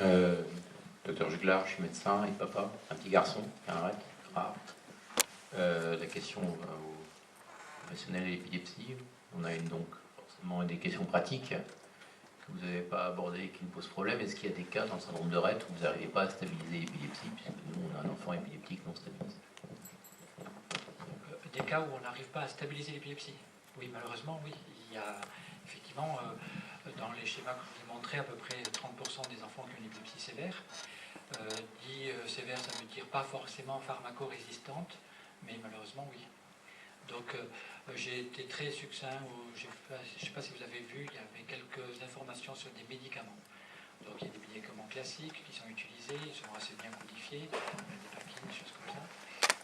Euh, Docteur Juglar, je suis médecin et papa, un petit garçon qui a un rate rare. La question aux professionnels et l'épilepsie, on a donc forcément des questions pratiques que vous n'avez pas abordées et qui nous posent problème. Est-ce qu'il y a des cas dans le syndrome de Rett où vous n'arrivez pas à stabiliser l'épilepsie, puisque nous, on a un enfant épileptique non stabilisé? Des cas où on n'arrive pas à stabiliser l'épilepsie? Oui, malheureusement, oui. Il y a effectivement, dans les schémas que je vous ai montrés, à peu près 30% des enfants qui ont une épilepsie sévère. Dit sévère, ça veut dire pas forcément pharmacorésistante, mais malheureusement, oui. Donc, j'ai été très succinct. Je ne sais pas si vous avez vu, il y avait quelques informations sur des médicaments. Donc, il y a des médicaments classiques qui sont utilisés, ils sont assez bien codifiés, des paquets, des choses comme ça.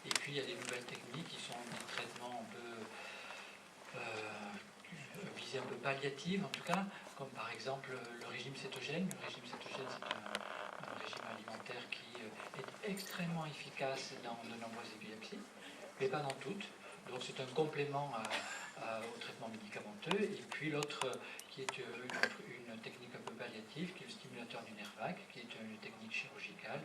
Et puis, il y a des nouvelles techniques qui sont des traitements un peu visée un peu palliative en tout cas, comme par exemple le régime cétogène. Le régime cétogène, c'est un régime alimentaire qui est extrêmement efficace dans de nombreuses épilepsies, mais pas dans toutes. Donc c'est un complément au traitement médicamenteux. Et puis l'autre, qui est une technique un peu palliative, qui est le stimulateur du nerf vague, qui est une technique chirurgicale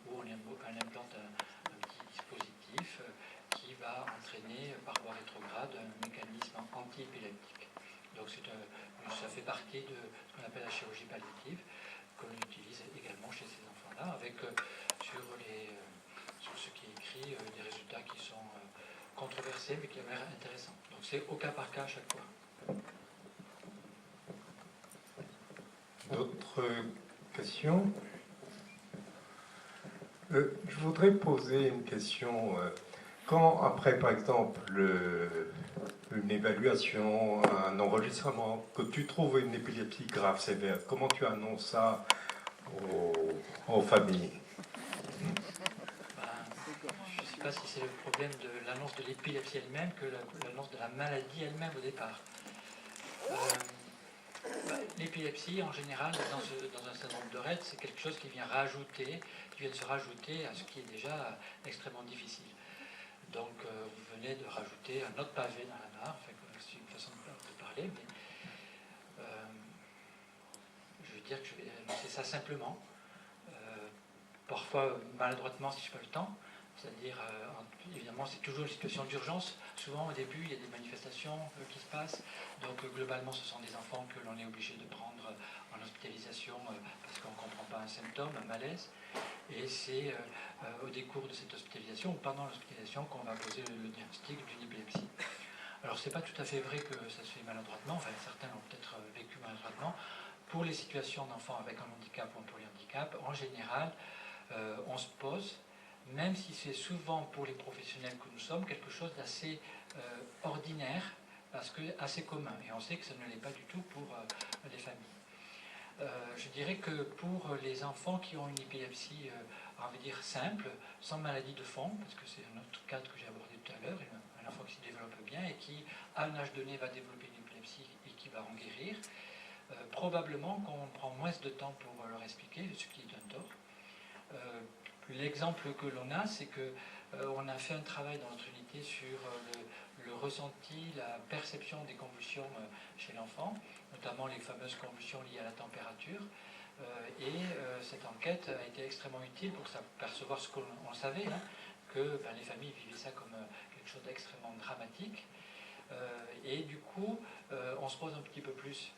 où on implante un petit dispositif qui va entraîner par voie rétrograde un mécanisme anti-épileptique. Donc ça fait partie de ce qu'on appelle la chirurgie palliative, qu'on utilise également chez ces enfants-là, avec sur ce qui est écrit des résultats qui sont controversés mais qui ont l'air intéressants. Donc c'est au cas par cas à chaque fois. D'autres questions? Je voudrais poser une question. Quand, après, par exemple, une évaluation, un enregistrement, que tu trouves une épilepsie grave, sévère, comment tu annonces ça aux familles? Je ne sais pas si c'est le problème de l'annonce de l'épilepsie elle-même que l'annonce de la maladie elle-même au départ. L'épilepsie, en général, dans un syndrome de Rett, c'est quelque chose qui vient de se rajouter à ce qui est déjà extrêmement difficile. Donc, vous venez de rajouter un autre pavé dans la mare. C'est une façon de parler, mais je veux dire que je vais annoncer ça simplement. Parfois, maladroitement, si je n'ai pas le temps. C'est-à-dire, évidemment, c'est toujours une situation d'urgence. Souvent, au début, il y a des manifestations qui se passent. Donc, globalement, ce sont des enfants que l'on est obligé de prendre en hospitalisation parce qu'on ne comprend pas un symptôme, un malaise. Et c'est au décours de cette hospitalisation ou pendant l'hospitalisation qu'on va poser le diagnostic d'une épilepsie. Alors, ce n'est pas tout à fait vrai que ça se fait maladroitement. Enfin, certains l'ont peut-être vécu maladroitement. Pour les situations d'enfants avec un handicap ou un polyhandicap, en général, on se pose, même si c'est souvent pour les professionnels que nous sommes, quelque chose d'assez ordinaire, parce que assez commun. Et on sait que ça ne l'est pas du tout pour les familles. Je dirais que pour les enfants qui ont une épilepsie, on va dire simple, sans maladie de fond, parce que c'est un autre cadre que j'ai abordé tout à l'heure, un enfant qui se développe bien et qui, à un âge donné, va développer une épilepsie et qui va en guérir, probablement qu'on prend moins de temps pour leur expliquer, ce qui est un tort. L'exemple que l'on a, c'est qu'on a fait un travail dans notre unité sur le ressenti, la perception des convulsions chez l'enfant, notamment les fameuses convulsions liées à la température. Et cette enquête a été extrêmement utile pour percevoir ce qu'on savait, que les familles vivaient ça comme quelque chose d'extrêmement dramatique. Et du coup, on se pose un petit peu plus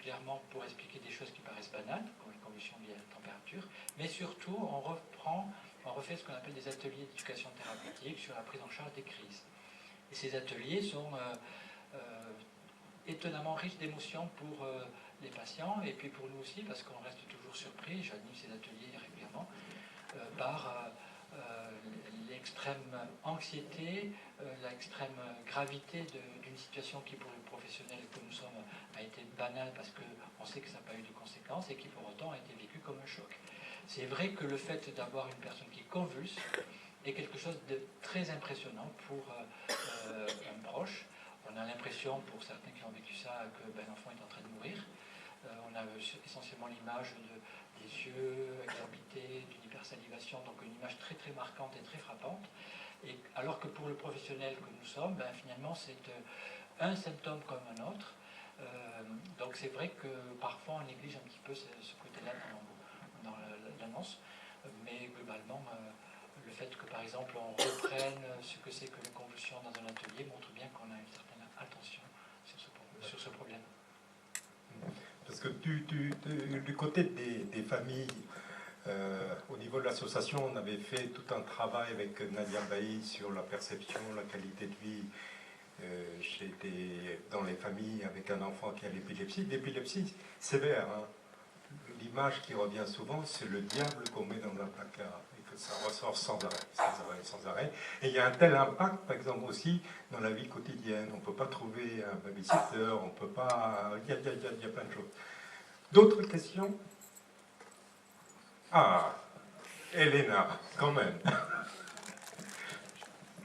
clairement pour expliquer des choses qui paraissent banales, comme les convulsions liées à la température, mais surtout, on refait ce qu'on appelle des ateliers d'éducation thérapeutique sur la prise en charge des crises. Et ces ateliers sont étonnamment riches d'émotions pour les patients, et puis pour nous aussi, parce qu'on reste toujours surpris, j'anime ces ateliers régulièrement, par l'extrême anxiété, l'extrême gravité d'une situation qui, pour le professionnel que nous sommes, a été banale parce qu'on sait que ça n'a pas eu de conséquences et qui, pour autant, a été vécu comme un choc. C'est vrai que le fait d'avoir une personne qui convulse est quelque chose de très impressionnant pour un proche. On a l'impression, pour certains qui ont vécu ça, que l'enfant est en train de mourir. On a essentiellement l'image des yeux exorbités, d'une hypersalivation, donc une image très très marquante et très frappante. Et alors que pour le professionnel que nous sommes, finalement c'est un symptôme comme un autre. Donc c'est vrai que parfois on néglige un petit peu ce côté-là dans dans l'annonce, mais globalement, le fait que par exemple on reprenne ce que c'est que les convulsions dans un atelier montre bien qu'on a une certaine attention sur ce problème. Parce que du côté des familles, au niveau de l'association, on avait fait tout un travail avec Nadia Bailly sur la perception, la qualité de vie dans les familles avec un enfant qui a l'épilepsie sévère. Hein. L'image qui revient souvent, c'est le diable qu'on met dans un placard et que ça ressort sans arrêt. Et il y a un tel impact, par exemple, aussi dans la vie quotidienne. On ne peut pas trouver un babysitter, on peut pas... Il y a plein de choses. D'autres questions? Ah, Elena, quand même.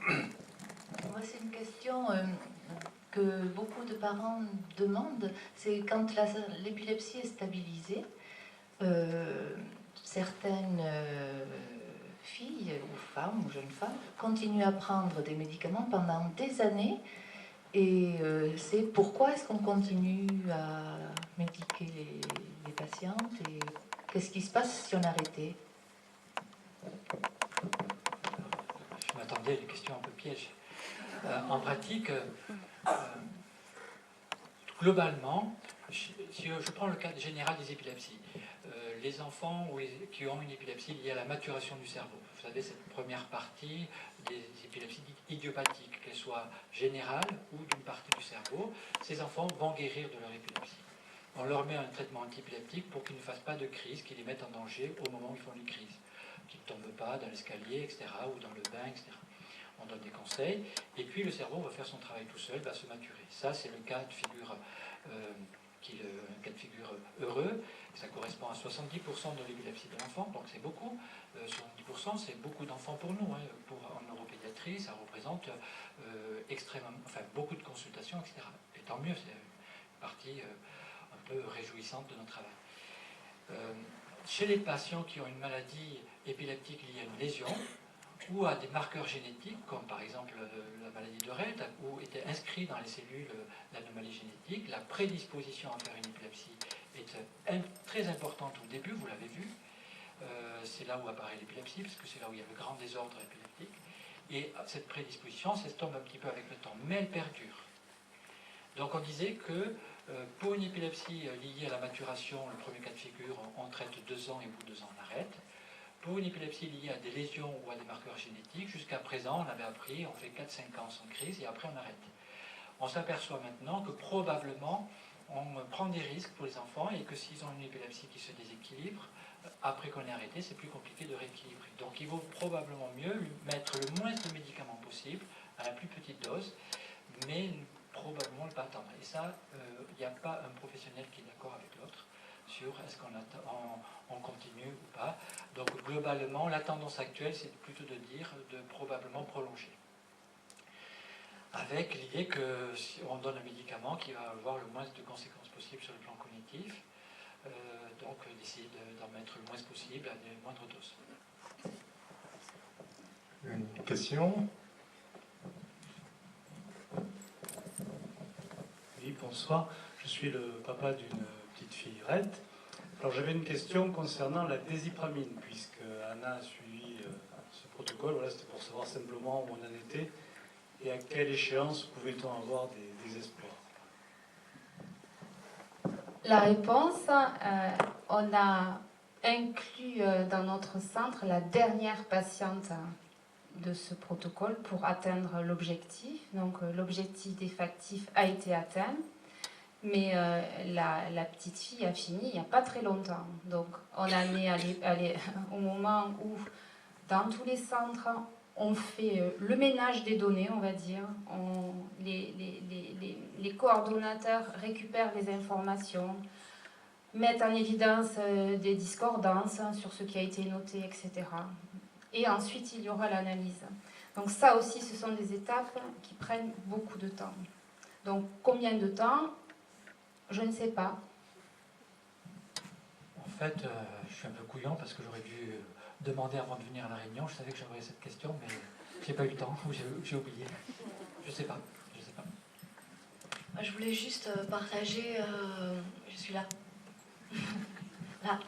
Moi, c'est une question que beaucoup de parents demandent. C'est quand l'épilepsie est stabilisée, certaines filles ou femmes ou jeunes femmes continuent à prendre des médicaments pendant des années. Et c'est pourquoi est-ce qu'on continue à médiquer les patientes et qu'est-ce qui se passe si on arrêtait? Je m'attendais à une question un peu piège. En pratique, globalement, si je prends le cas général des épilepsies, les enfants qui ont une épilepsie liée à la maturation du cerveau, vous savez, cette première partie des épilepsies dites idiopathiques, qu'elles soient générales ou d'une partie du cerveau, ces enfants vont guérir de leur épilepsie. On leur met un traitement antiépileptique pour qu'ils ne fassent pas de crise, qui les mettent en danger au moment où ils font les crises, qu'ils ne tombent pas dans l'escalier, etc., ou dans le bain, etc. On donne des conseils, et puis le cerveau va faire son travail tout seul, va se maturer. Ça, c'est le cas de figure heureux. Ça correspond à 70% de l'épilepsie de l'enfant, donc c'est beaucoup. 70%, c'est beaucoup d'enfants pour nous. Hein. En neuropédiatrie, ça représente beaucoup de consultations, etc. Et tant mieux, c'est une partie un peu réjouissante de notre travail. Chez les patients qui ont une maladie épileptique liée à une lésion, ou à des marqueurs génétiques, comme par exemple la maladie de Rett, où était inscrit dans les cellules l'anomalie génétique, la prédisposition à faire une épilepsie est très importante au début, vous l'avez vu. C'est là où apparaît l'épilepsie, parce que c'est là où il y a le grand désordre épileptique. Et cette prédisposition s'estompe un petit peu avec le temps, mais elle perdure. Donc on disait que pour une épilepsie liée à la maturation, le premier cas de figure, on traite 2 ans et au bout de 2 ans on arrête. Pour une épilepsie liée à des lésions ou à des marqueurs génétiques, jusqu'à présent, on avait appris, on fait 4-5 ans sans crise et après on arrête. On s'aperçoit maintenant que probablement, on prend des risques pour les enfants et que s'ils ont une épilepsie qui se déséquilibre, après qu'on ait arrêté, c'est plus compliqué de rééquilibrer. Donc il vaut probablement mieux lui mettre le moins de médicaments possible, à la plus petite dose, mais probablement ne pas attendre. Et ça, il n'y a pas un professionnel qui est d'accord avec l'autre sur est-ce qu'on continue ou pas. Donc globalement, la tendance actuelle, c'est plutôt de dire de probablement prolonger. Avec l'idée que si on donne un médicament qui va avoir le moins de conséquences possibles sur le plan cognitif, donc d'essayer d'en mettre le moins possible à des moindres doses. Une question? Oui, bonsoir. Je suis le papa d'une petite fille Rett. Alors j'avais une question concernant la désipramine, puisque Anna a suivi ce protocole. Voilà, c'était pour savoir simplement où on en était et à quelle échéance pouvait-on avoir des espoirs. La réponse, on a inclus dans notre centre la dernière patiente de ce protocole pour atteindre l'objectif. Donc l'objectif défactif a été atteint, mais la petite fille a fini il n'y a pas très longtemps. Donc on en est au moment où dans tous les centres on fait le ménage des données, on va dire. Les coordonnateurs récupèrent les informations, mettent en évidence des discordances sur ce qui a été noté, etc. Et ensuite, il y aura l'analyse. Donc ça aussi, ce sont des étapes qui prennent beaucoup de temps. Donc combien de temps? Je ne sais pas. En fait, je suis un peu couillon parce que j'aurais dû demander avant de venir à la réunion. Je savais que j'aurais cette question, mais j'ai pas eu le temps ou j'ai oublié. Je sais pas. Je voulais juste partager. Je suis là. Là.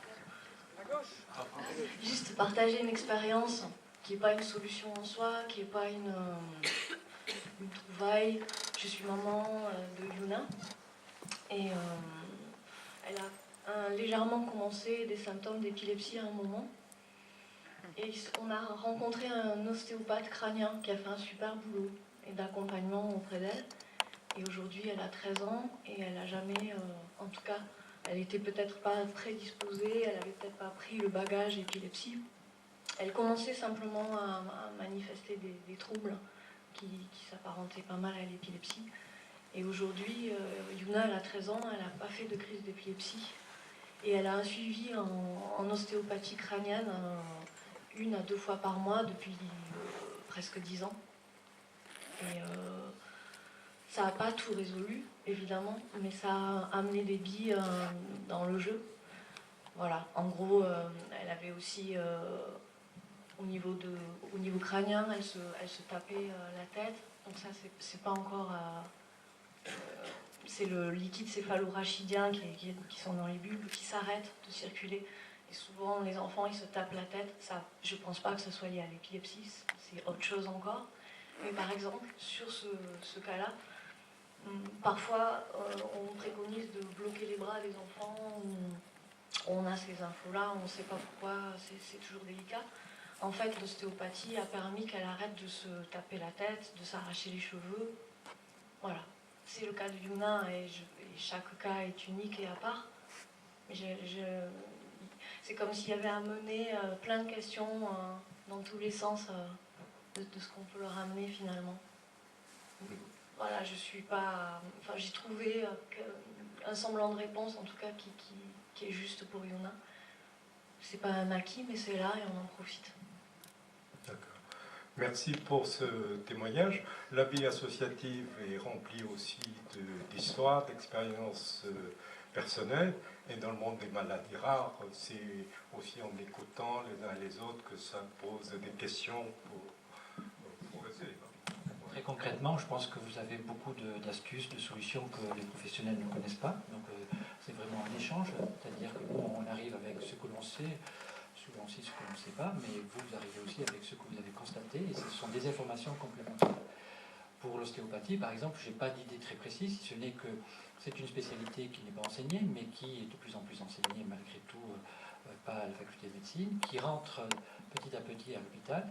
Juste partager une expérience qui n'est pas une solution en soi, qui n'est pas une trouvaille. Je suis maman de Yuna et elle a légèrement commencé des symptômes d'épilepsie à un moment. Et on a rencontré un ostéopathe crânien qui a fait un super boulot et d'accompagnement auprès d'elle. Et aujourd'hui, elle a 13 ans et elle n'a jamais, en tout cas, elle n'était peut-être pas très disposée, elle n'avait peut-être pas pris le bagage épilepsie. Elle commençait simplement à manifester des troubles qui s'apparentaient pas mal à l'épilepsie. Et aujourd'hui, Yuna, elle a 13 ans, elle n'a pas fait de crise d'épilepsie. Et elle a un suivi en ostéopathie crânienne 1 à 2 fois par mois depuis presque 10 ans. Et ça n'a pas tout résolu, évidemment, mais ça a amené des billes dans le jeu. Voilà, en gros, elle avait aussi, au niveau crânien, elle se tapait la tête. Donc ça, c'est pas encore... c'est le liquide céphalorachidien qui sont dans les bulbes qui s'arrête de circuler. Et souvent, les enfants, ils se tapent la tête. Ça, je pense pas que ça soit lié à l'épilepsie, c'est autre chose encore. Mais par exemple, sur ce cas-là, parfois, on préconise de bloquer les bras des enfants. On a ces infos-là, on ne sait pas pourquoi, c'est toujours délicat. En fait, l'ostéopathie a permis qu'elle arrête de se taper la tête, de s'arracher les cheveux. Voilà. C'est le cas de Yuna et chaque cas est unique et à part. C'est comme s'il y avait à mener plein de questions dans tous les sens de ce qu'on peut leur amener finalement. Voilà, je suis pas... Enfin, j'ai trouvé un semblant de réponse, en tout cas, qui est juste pour Yuna. C'est pas un acquis, mais c'est là et on en profite. D'accord. Merci pour ce témoignage. La vie associative est remplie aussi d'histoires, d'expériences personnelles. Et dans le monde des maladies rares, c'est aussi en écoutant les uns et les autres que ça pose des questions pour essayer. Très concrètement, je pense que vous avez beaucoup d'astuces, de solutions que les professionnels ne connaissent pas. Donc c'est vraiment un échange, c'est-à-dire que nous, on arrive avec ce que l'on sait, souvent aussi ce que l'on ne sait pas, mais vous arrivez aussi avec ce que vous avez constaté, et ce sont des informations complémentaires. Pour l'ostéopathie, par exemple, je n'ai pas d'idée très précise, si ce n'est que c'est une spécialité qui n'est pas enseignée, mais qui est de plus en plus enseignée malgré tout, pas à la faculté de médecine, qui rentre petit à petit à l'hôpital.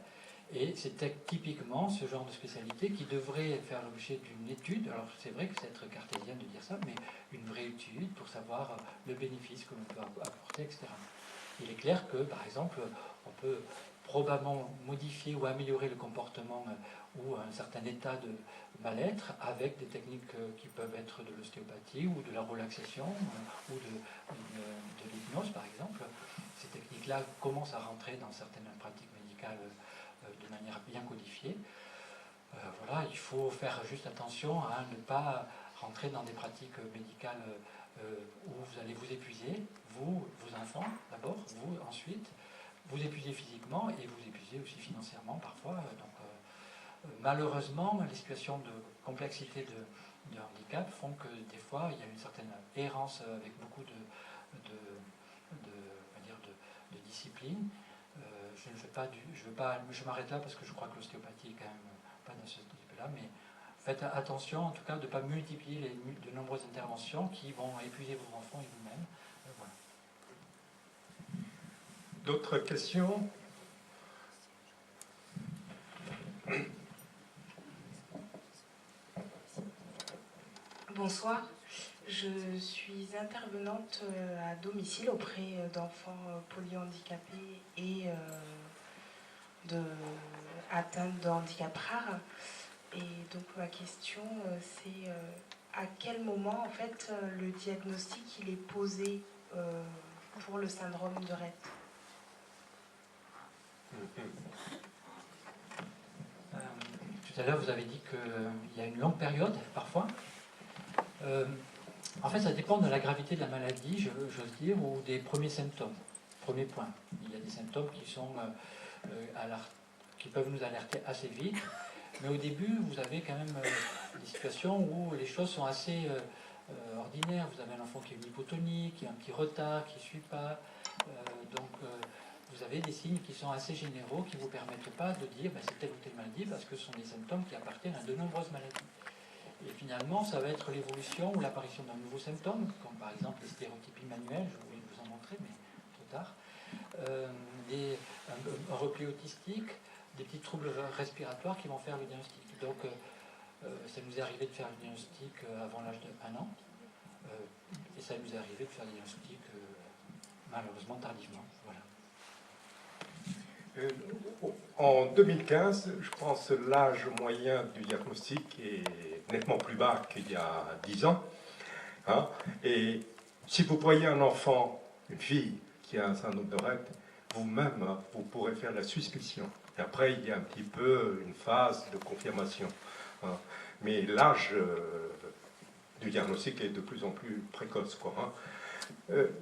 Et c'est typiquement ce genre de spécialité qui devrait faire l'objet d'une étude. Alors c'est vrai que c'est être cartésien de dire ça, mais une vraie étude pour savoir le bénéfice que l'on peut apporter, etc. Il est clair que, par exemple, on peut probablement modifier ou améliorer le comportement ou un certain état de mal-être avec des techniques qui peuvent être de l'ostéopathie ou de la relaxation ou de l'hypnose, par exemple. Ces techniques-là commencent à rentrer dans certaines pratiques médicales de manière bien codifiée. Voilà, il faut faire juste attention à ne pas rentrer dans des pratiques médicales où vous allez vous épuiser, vous, vos enfants d'abord, vous ensuite, vous épuisez physiquement et vous épuisez aussi financièrement parfois. Donc, malheureusement, les situations de complexité de handicap font que des fois il y a une certaine errance avec beaucoup de discipline. Je m'arrête là parce que je crois que l'ostéopathie est quand même pas dans ce type-là, mais faites attention en tout cas de ne pas multiplier de nombreuses interventions qui vont épuiser vos enfants et vous-même. Voilà. D'autres questions? Bonsoir, je suis intervenante à domicile auprès d'enfants polyhandicapés et atteints de handicap rare. Et donc ma question c'est à quel moment en fait le diagnostic il est posé pour le syndrome de Rett? Tout à l'heure, vous avez dit qu'il y a une longue période, parfois. En fait, ça dépend de la gravité de la maladie, j'ose dire, ou des premiers symptômes. Premier point. Il y a des symptômes qui peuvent nous alerter assez vite. Mais au début, vous avez quand même des situations où les choses sont assez ordinaires. Vous avez un enfant qui est une hypotonie, qui a un petit retard, qui ne suit pas, Vous avez des signes qui sont assez généraux, qui ne vous permettent pas de dire c'est telle ou telle maladie, parce que ce sont des symptômes qui appartiennent à de nombreuses maladies. Et finalement, ça va être l'évolution ou l'apparition d'un nouveau symptôme, comme par exemple les stéréotypies manuelles, je voulais vous en montrer, mais trop tard, un repli autistique, des petits troubles respiratoires qui vont faire le diagnostic. Donc, ça nous est arrivé de faire le diagnostic avant l'âge d'1 an, et ça nous est arrivé de faire le diagnostic malheureusement tardivement. Voilà. En 2015, je pense que l'âge moyen du diagnostic est nettement plus bas qu'il y a 10 ans. Hein. Et si vous voyez un enfant, une fille qui a un syndrome de Rett, vous-même, vous pourrez faire la suspicion. Et après, il y a un petit peu une phase de confirmation. Hein. Mais l'âge du diagnostic est de plus en plus précoce, quoi. Hein.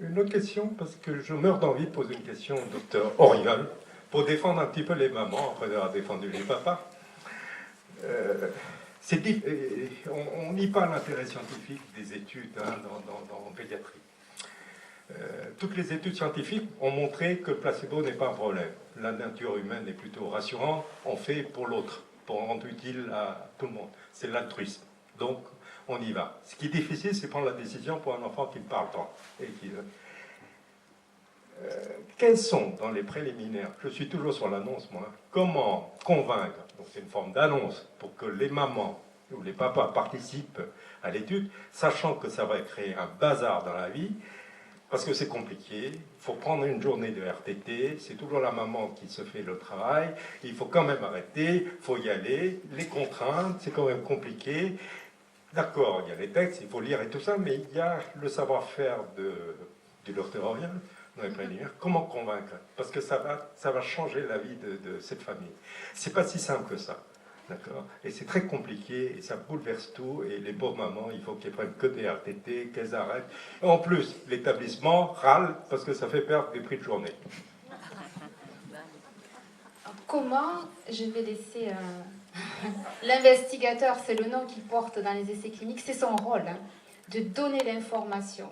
Une autre question, parce que je meurs d'envie de poser une question au docteur Auriol, pour défendre un petit peu les mamans, après avoir défendu les papas. On nie pas l'intérêt scientifique des études en pédiatrie. Toutes les études scientifiques ont montré que le placebo n'est pas un problème. La nature humaine est plutôt rassurante, on fait pour l'autre, pour rendre utile à tout le monde. C'est l'altruisme. Donc, on y va. Ce qui est difficile, c'est prendre la décision pour un enfant qui ne parle pas. Quels sont, dans les préliminaires, je suis toujours sur l'annonce, moi, comment convaincre, donc c'est une forme d'annonce, pour que les mamans ou les papas participent à l'étude, sachant que ça va créer un bazar dans la vie, parce que c'est compliqué, il faut prendre une journée de RTT, c'est toujours la maman qui se fait le travail, il faut quand même arrêter, il faut y aller, les contraintes, c'est quand même compliqué. D'accord, il y a les textes, il faut lire et tout ça, mais il y a le savoir-faire du docteur Auriol. Comment convaincre? Parce que ça va changer la vie de cette famille. C'est pas si simple que ça, d'accord? Et c'est très compliqué et ça bouleverse tout. Et les pauvres mamans, il faut qu'elles prennent que des RTT, qu'elles arrêtent. Et en plus, l'établissement râle parce que ça fait perdre des prix de journée. Comment je vais laisser l'investigateur, c'est le nom qu'il porte dans les essais cliniques, c'est son rôle de donner l'information.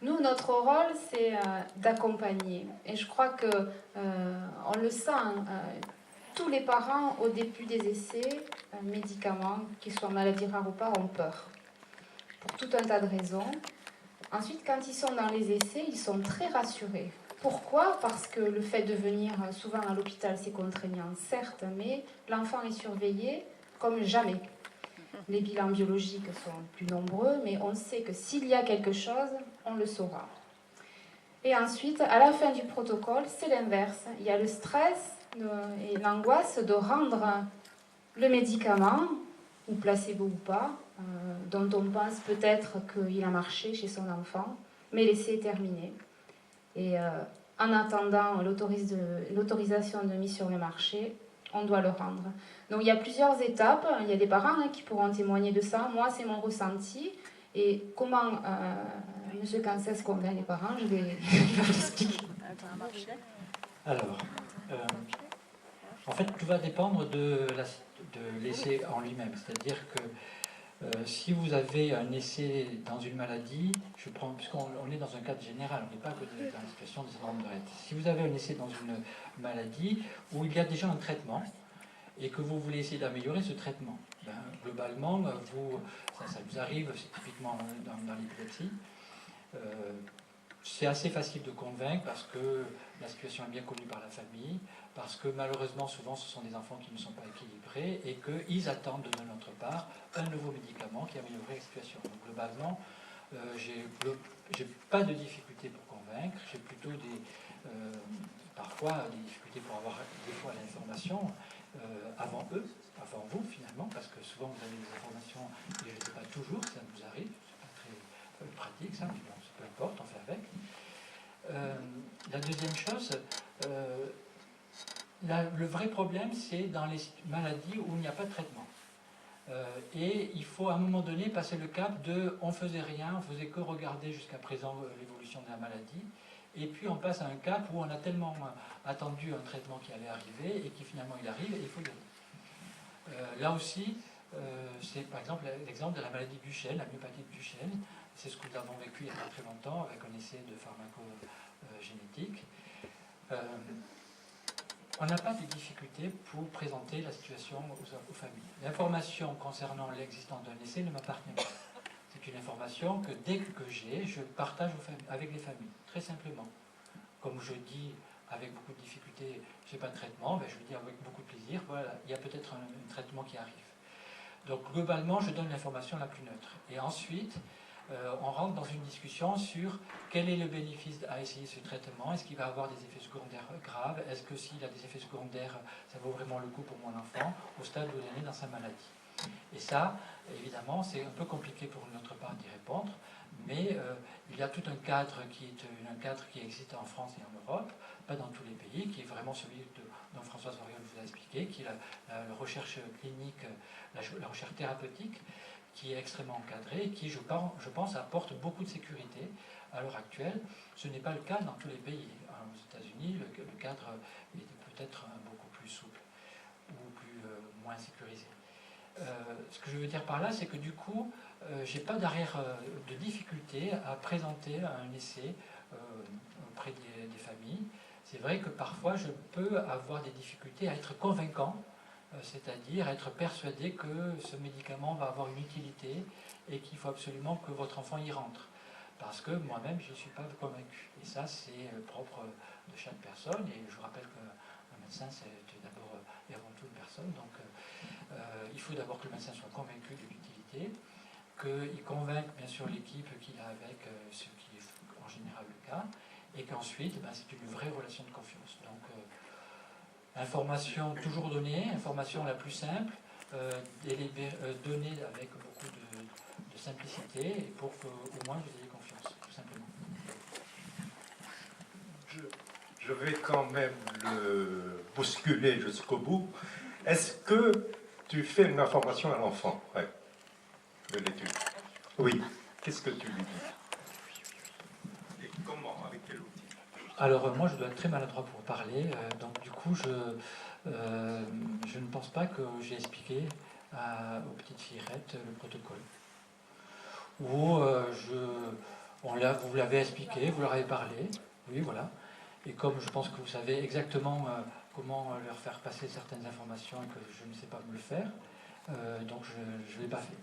Nous, notre rôle, c'est d'accompagner. Et je crois que on le sent, tous les parents, au début des essais, médicaments, qu'ils soient maladies rares ou pas, ont peur. Pour tout un tas de raisons. Ensuite, quand ils sont dans les essais, ils sont très rassurés. Pourquoi? Parce que le fait de venir souvent à l'hôpital, c'est contraignant, certes, mais l'enfant est surveillé comme jamais. Les bilans biologiques sont plus nombreux, mais on sait que s'il y a quelque chose, on le saura. Et ensuite, à la fin du protocole, c'est l'inverse. Il y a le stress et l'angoisse de rendre le médicament, ou placebo ou pas, dont on pense peut-être qu'il a marché chez son enfant, mais l'essai est terminé. Et en attendant l'autorisation de mise sur le marché, on doit le rendre. Donc il y a plusieurs étapes, il y a des parents qui pourront témoigner de ça. Moi, c'est mon ressenti. Et comment M. Cancès convainc les parents, je vais vous expliquer. Alors, en fait, tout va dépendre de l'essai en lui-même. C'est-à-dire que si vous avez un essai dans une maladie, puisqu'on est dans un cadre général, on n'est pas que dans la situation de syndrome de Rett. Si vous avez un essai dans une maladie où il y a déjà un traitement et que vous voulez essayer d'améliorer ce traitement, globalement, ça nous arrive, c'est typiquement dans l'épilepsie, c'est assez facile de convaincre parce que la situation est bien connue par la famille, parce que malheureusement, souvent, ce sont des enfants qui ne sont pas équilibrés et qu'ils attendent de notre part un nouveau médicament qui améliorerait la situation. Donc, globalement, j'ai pas de difficulté pour convaincre, j'ai plutôt parfois des difficultés pour avoir des fois l'information avant eux, avant vous finalement, parce que souvent vous avez des informations et je ne sais pas toujours, ça nous arrive, c'est pas très pratique ça, mais bon, peu importe, on fait avec. La deuxième chose, le vrai problème, c'est dans les maladies où il n'y a pas de traitement. Et il faut à un moment donné passer le cap de on faisait rien, on faisait que regarder jusqu'à présent l'évolution de la maladie, et puis on passe à un cap où on a tellement attendu un traitement qui allait arriver et qui finalement il arrive et il faut y aller. Là aussi, c'est par exemple l'exemple de la maladie Duchenne, la myopathie de Duchenne. C'est ce que nous avons vécu il y a pas très longtemps avec un essai de pharmacogénétique. On n'a pas de difficulté pour présenter la situation aux familles. L'information concernant l'existence d'un essai ne m'appartient pas. C'est une information que dès que j'ai, je partage avec les familles, très simplement. Comme je dis avec beaucoup de difficulté, je n'ai pas de traitement, ben je le dis avec beaucoup de plaisir, voilà, il y a peut-être un traitement qui arrive. Donc globalement, je donne l'information la plus neutre. Et ensuite, on rentre dans une discussion sur quel est le bénéfice à essayer ce traitement, est-ce qu'il va avoir des effets secondaires graves, est-ce que s'il a des effets secondaires, ça vaut vraiment le coup pour mon enfant, au stade où il est dans sa maladie. Et ça, évidemment, c'est un peu compliqué pour notre part d'y répondre, mais il y a tout un cadre qui existe en France et en Europe, pas dans tous les pays, qui est vraiment celui dont Françoise Oriol vous a expliqué, qui est la recherche clinique, la recherche thérapeutique, qui est extrêmement encadrée et qui, je pense, apporte beaucoup de sécurité à l'heure actuelle. Ce n'est pas le cas dans tous les pays. Aux États-Unis, le cadre est peut-être beaucoup plus souple ou moins sécurisé. Ce que je veux dire par là, c'est que du coup, j'ai pas de difficulté à présenter un essai auprès des familles. C'est vrai que parfois, je peux avoir des difficultés à être convaincant, c'est-à-dire être persuadé que ce médicament va avoir une utilité et qu'il faut absolument que votre enfant y rentre. Parce que moi-même, je ne suis pas convaincu. Et ça, c'est propre de chaque personne. Et je vous rappelle qu'un médecin, c'est d'abord et avant tout une personne. Donc, il faut d'abord que le médecin soit convaincu de l'utilité, qu'il convainque bien sûr l'équipe qu'il a avec, ce qui est en général le cas, et qu'ensuite, c'est une vraie relation de confiance. Donc, information toujours donnée, information la plus simple, donnée avec beaucoup de simplicité, pour qu'au moins vous ayez confiance, tout simplement. Je vais quand même le bousculer jusqu'au bout. Est-ce que tu fais une information à l'enfant de l'étude? Oui. Qu'est-ce que tu lui dis? Et comment? Avec quel outil? Alors moi je dois être très maladroit pour parler, donc du coup je ne pense pas que j'ai expliqué aux petites fillerettes le protocole. Ou vous l'avez expliqué, vous leur avez parlé, oui voilà. Et comme je pense que vous savez exactement comment leur faire passer certaines informations et que je ne sais pas me le faire, donc je ne l'ai pas fait.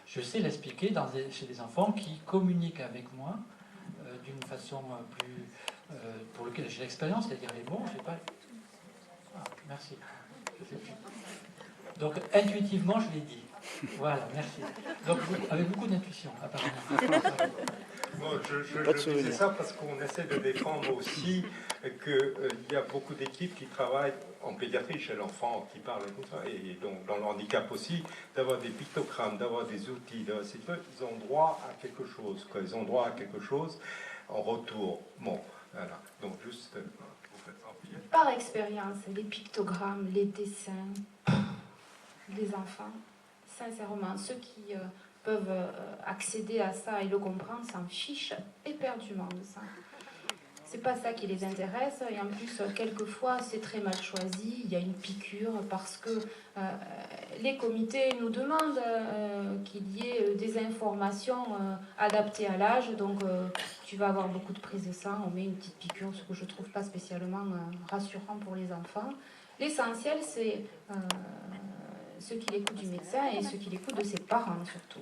Je sais l'expliquer chez des enfants qui communiquent avec moi d'une façon plus... pour lequel j'ai l'expérience, c'est-à-dire les mots, je sais pas... Ah, merci. Donc, intuitivement, je l'ai dit. Voilà, merci. Donc, avec beaucoup d'intuition, apparemment. Bon, je disais ça parce qu'on essaie de défendre aussi qu'il y a beaucoup d'équipes qui travaillent en pédiatrie chez l'enfant, qui parlent et tout ça, et donc dans le handicap aussi, d'avoir des pictogrammes, d'avoir des outils, ils ont droit à quelque chose, quoi. Ils ont droit à quelque chose en retour. Bon, voilà. Donc juste, vous faites ça. Par expérience, les pictogrammes, les dessins des enfants, sincèrement, ceux qui peuvent accéder à ça et le comprendre s'en fichent éperdument de ça. C'est pas ça qui les intéresse, et en plus, quelquefois, c'est très mal choisi. Il y a une piqûre parce que les comités nous demandent qu'il y ait des informations adaptées à l'âge. Donc, tu vas avoir beaucoup de prise de sang. On met une petite piqûre, ce que je trouve pas spécialement rassurant pour les enfants. L'essentiel, c'est ce qu'il écoute du médecin et ce qu'il écoute de ses parents surtout.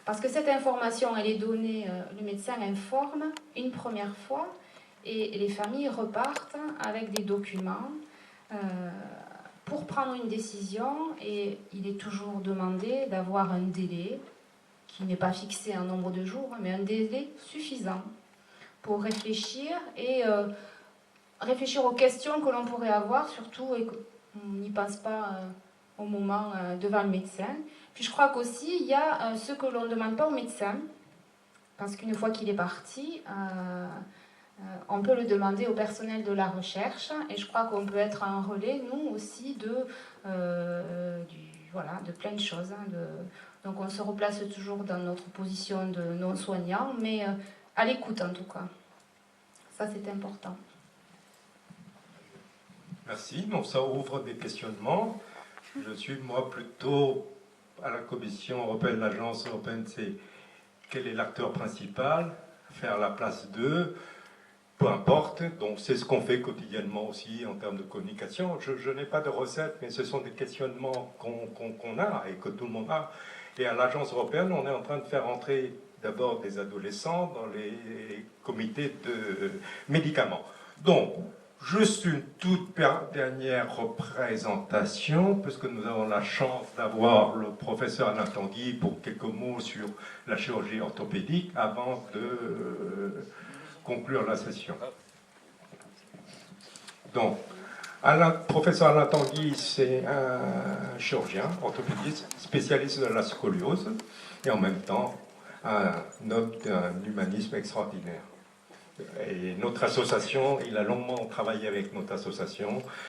Parce que cette information, elle est donnée, le médecin informe une première fois, et les familles repartent avec des documents pour prendre une décision, et il est toujours demandé d'avoir un délai qui n'est pas fixé en nombre de jours, mais un délai suffisant pour réfléchir et réfléchir aux questions que l'on pourrait avoir, surtout et qu'on n'y pense pas au moment devant le médecin. Puis je crois qu'aussi il y a ce que l'on ne demande pas au médecin, parce qu'une fois qu'il est parti, on peut le demander au personnel de la recherche, et je crois qu'on peut être un relais, nous aussi, de plein de choses. Donc on se replace toujours dans notre position de non-soignant, mais à l'écoute en tout cas. Ça, c'est important. Merci. Donc ça ouvre des questionnements. Je suis, moi, plutôt à la Commission européenne, l'Agence européenne, c'est quel est l'acteur principal, faire la place d'eux, peu importe. Donc c'est ce qu'on fait quotidiennement aussi en termes de communication. Je n'ai pas de recette, mais ce sont des questionnements qu'on a et que tout le monde a. Et à l'Agence européenne, on est en train de faire entrer d'abord des adolescents dans les comités de médicaments. Donc, juste une toute dernière représentation, puisque nous avons la chance d'avoir le professeur Alain Tanguy pour quelques mots sur la chirurgie orthopédique avant de conclure la session. Donc, professeur Alain Tanguy, c'est un chirurgien orthopédiste spécialiste de la scoliose et en même temps un homme d'un humanisme extraordinaire. Et notre association, il a longuement travaillé avec notre association